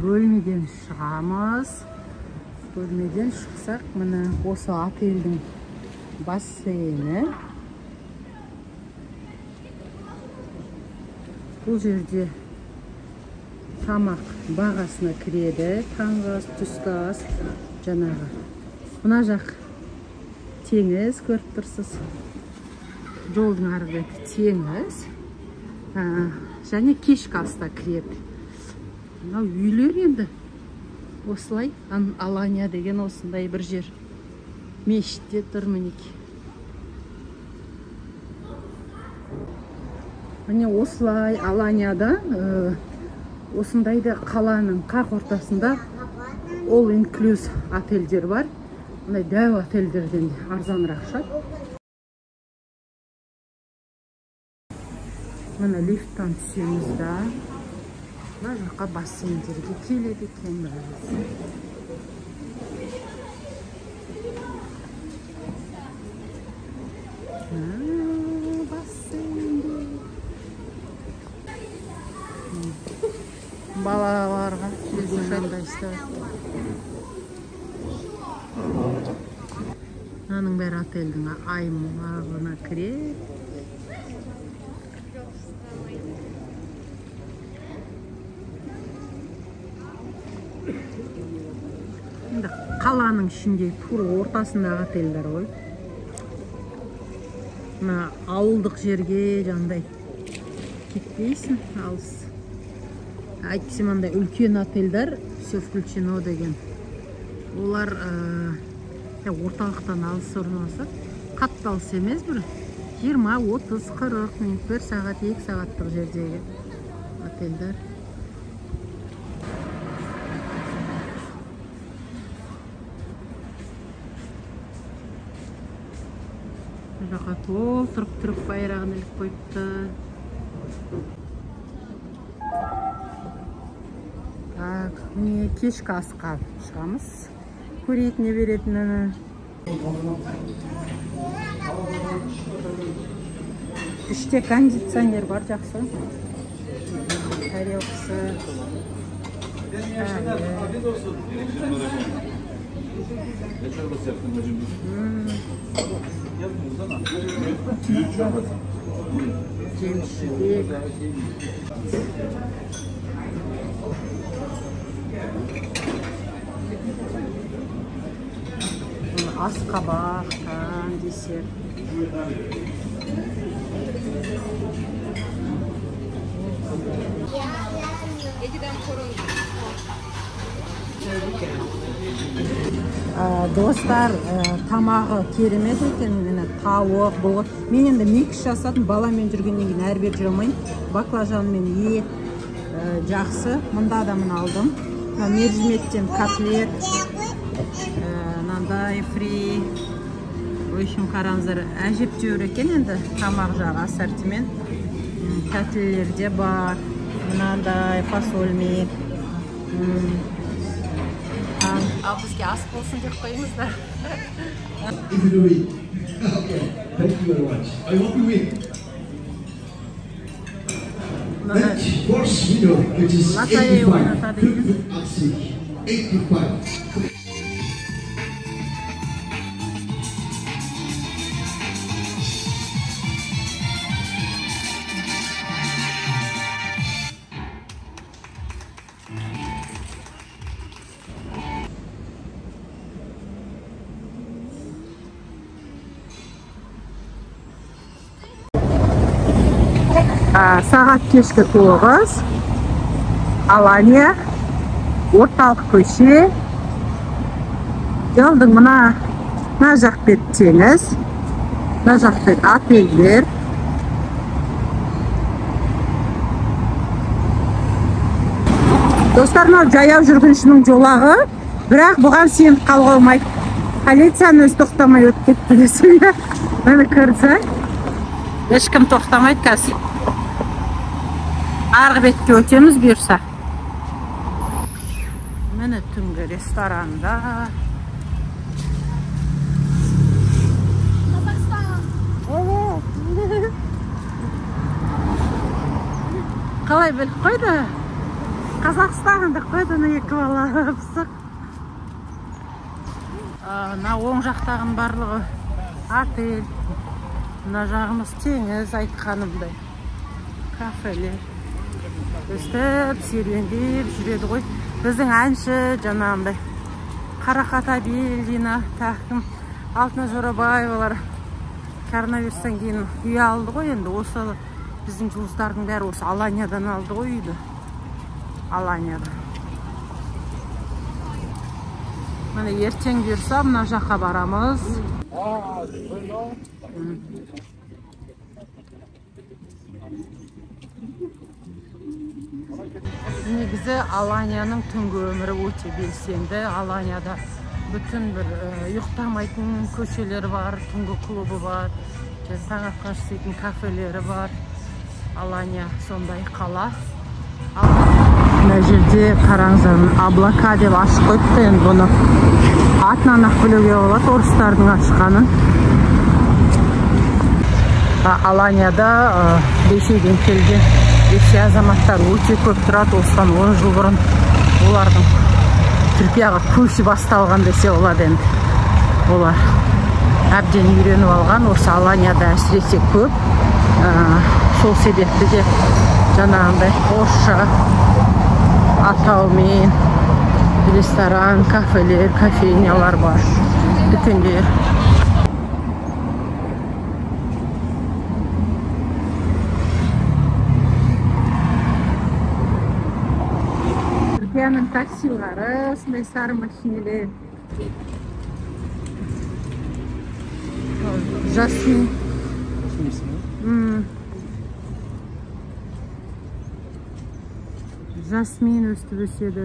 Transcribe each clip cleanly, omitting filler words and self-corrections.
бөлмеден шығамыз. Бөлмеден шықсақ, мына осы отельдің бассейні. Бұл жерде тамақ бағасына кіреді. Таңғы ас, түскі ас, жаңағы. Мына жақ теңіз, көріп тұрсыз. Жолдың арғы беті теңіз. Және кешкі аста кіреді. Мынау үйлер енді. Осылай, Алания деген осындай бір жер. Мешітте тұр мінеки. Міне осылай Аланияда осындайды қаланың қақ ортасында all inclusive отельдер бар. Мындай дәу отельдерден арзанырақ шығады. Мына лифттан түсеміз да. Мына жаққа бассейндерге келеді екен біраз. Бассейнде. Балаларға шандай істеп. Мынаның бәрі отельдің аймағына кіреді. Қаланың ішінде тур ортасындағы отельдер ғой. Мына ауылдық жерге жандай кетпейсің, алыс. Әйтсе мындай үлкен отельдер, все включено деген. Олар орталықтан алыс орналасады. Қатты алыс емес, бір 20, 30, 40 минут, 1 сағат, 2 сағаттық жердегі отельдер. Жаққа толтырып байрағын іліп қойыпты. Так, міне кешкі асқа шығамыз. Көрейік не беретінін. Іште кондиционер бар, жақсы. Тарелкасы. Жемшілік. Ас қабақтан десер. Достар, тамағы керемет екен, тауық, бұлғы. Мен енді микс жасадым, баламен жүргеннен кейін әрбер жүре алмайын. Баклажан мен ет жақсы. Мында адамын алдым. Мержіметтен котлет, нандай фри. Өшім қараңыздар, әжептеуір екен енді тамақ жағы ассортимент. Котлерлерде бар. Мынандай фасольмен. Ал бізге ас болсын деп қойыңыздар. If you do it, okay, thank you very much. I hope you win. Match first winner, which is 85. Good at 85. Сағат кешкі 9. Алания, орталық көше. Жолдың мына жақ бет теңіз, мына жақ бет отельдер. Достарына жаяу жүргіншінің жолағы, бірақ бұған сеніп қалуға болмайды. Полицияны өз тоқтамай өтіп кетті десең, мені көрді. Ешкім тоқтамайды қазір. Арғы бетке өтеміз бұйырса. Міне түнгі ресторанда. Қалай біліп қойды? Қазақстандық қойдың екі бала пысық. Мына оң жақтағын барлығы отель. Мына жағымыз теңіз айтқанымдай. Кафелер. Өстіп, серуендеп жүреді ғой. Біздің әнші жаңағындай. Қарақат Абелдина, тәкім Алтына Жорабаевалар коронавирустан кейін үй алды ғой енді. Осы біздің жұлдыздардың бәрі осы Аланиядан алды ғой үйді. Аланияда. Міне ертең бұйырса мына жаққа барамыз. Негізі Аланияның түнгі өмірі өте белсенді. Аланияда бүтін бір ұйықтамайтын көшелер бар, түнгі клубы бар, таң атқан істейтін кафелері бар. Алания сондай қала. Мына жерде қараңыздар, Облака деп ашып қойыпты, енді бұны атынан ақ білуге болады, орыстардың ашқанын. Аланияда Ресейден келген Ресей азаматтар өте көп тұрады. Осыдан 10 жыл бұрын олардың Түркияға көші басталған десе болады енді. Олар әбден үйреніп алған, осы Аланияда әсіресе көп. Сол себепті де жаңағындай орысша атаумен ресторан, кафелер, кофейнялар бар, дүкендер. Türkiye'nin taksileri, сондай сары машинелер. Жасмин. Жасмин өстіп өседі.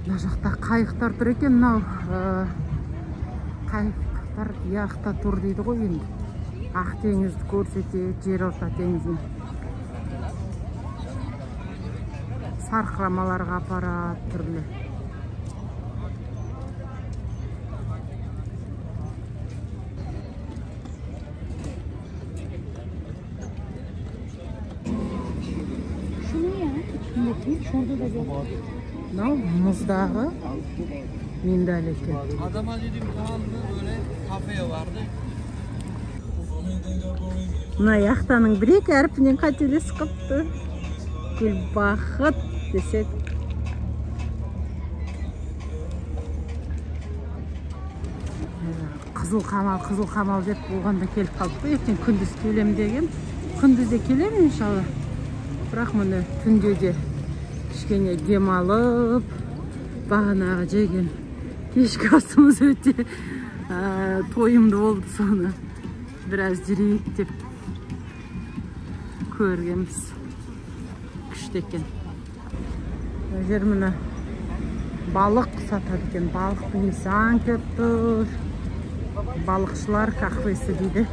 Мына жақта қайықтар тұр екен, мынау қайықтар яхта тұр дейді ғой енді. Ақ теңізді көрсетеді, жерорта теңізін. Сарқырамаларға апарады түрлі. Mынау мұздағы миндаль екен. Adama dedim tamam mı, böyle kafeye vardı. Мына яхтаның бір-екі әрпінен қателесіп қалыпты. Гүлбақыт десек. Қызыл қамал деп болғанда келіп қалыпты. Ертең күндіз келем деген. Күндізде келем иншалла. Бірақ мұны түнде де кішкене демалып, бағанағы жеген кешкі асымыз өте тойымды болды, соны біраз жүрейік деп көргенбіз. Күшті екен. Жер міне балық сатады екен. Балықтың иісі аңқып тұр. Балықшылар кафесі дейді.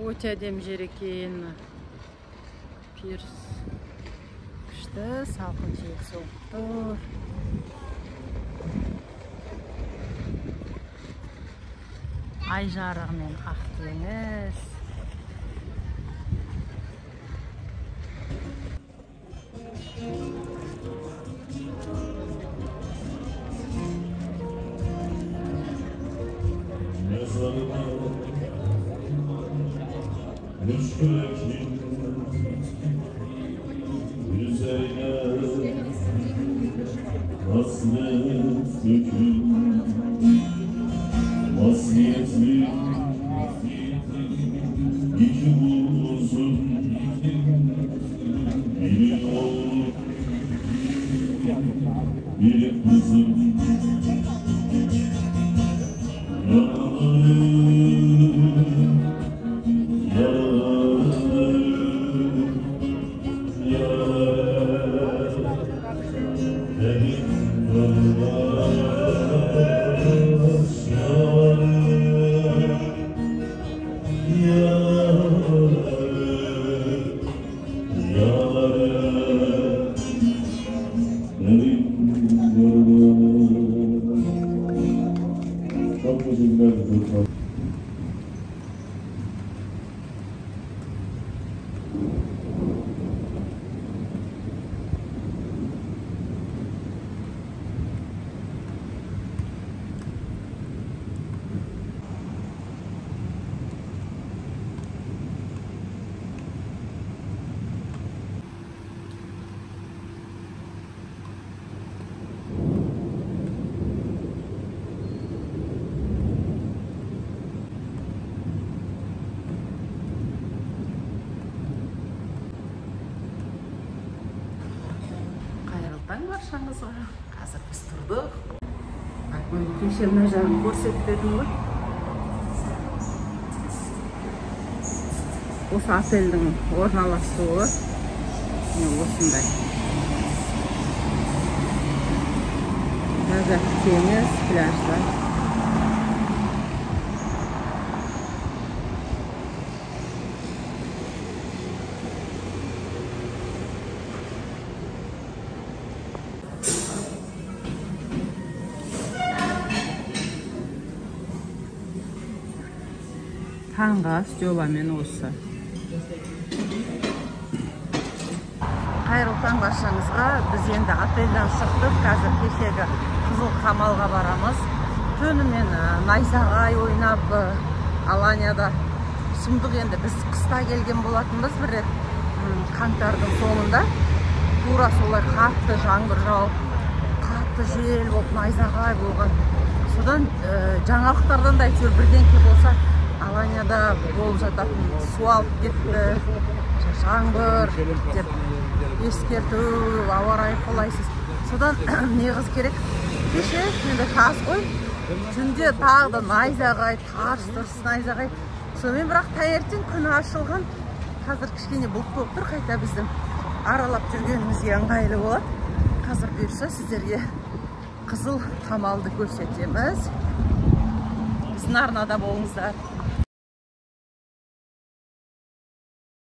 Өте әдемі жер екен. Пирс күшті, салқын жел соғып тұр. Ай жарығымен ақ теңіз. Баршаңызға қазір біз тұрдық. Кеше мына жағын көрсетпедім ғой. Осы отельдің орналасуы осындай. Таза теңіз, пляжда. Таңғы стеламен осы. Қайырлы таң баршаңызға. Біз енді отельден шықтық. Қазір кешегі Қызыл Қамалға барамыз. Түнімен найзағай ойнап, Аланияда сұмдық. Енді біз қыста келген болатынбыз бір рет, қаңтардың соңында. Тура солай қатты жаңбыр жауып, қатты жел болып, найзағай болған. Содан жаңалықтардан да әйтеуір бірдеңке болса Аланияда болып жататын, су алып кетті, жаңбыр деп ескерту, ауа райы қолайсыз. Содан неғыз керек? Кеше енді таз ғой, түнде тағы да найзағай, тарс-тұрс найзағай. Сонымен бірақ таңертең күн ашылған. Қазір кішкене бұлт болып тұр, қайта біздің аралап жүргенімізге ыңғайлы болады. Қазір бұйырса сіздерге Қызыл Қамалды көрсетеміз. Біздің арнада болыңыздар.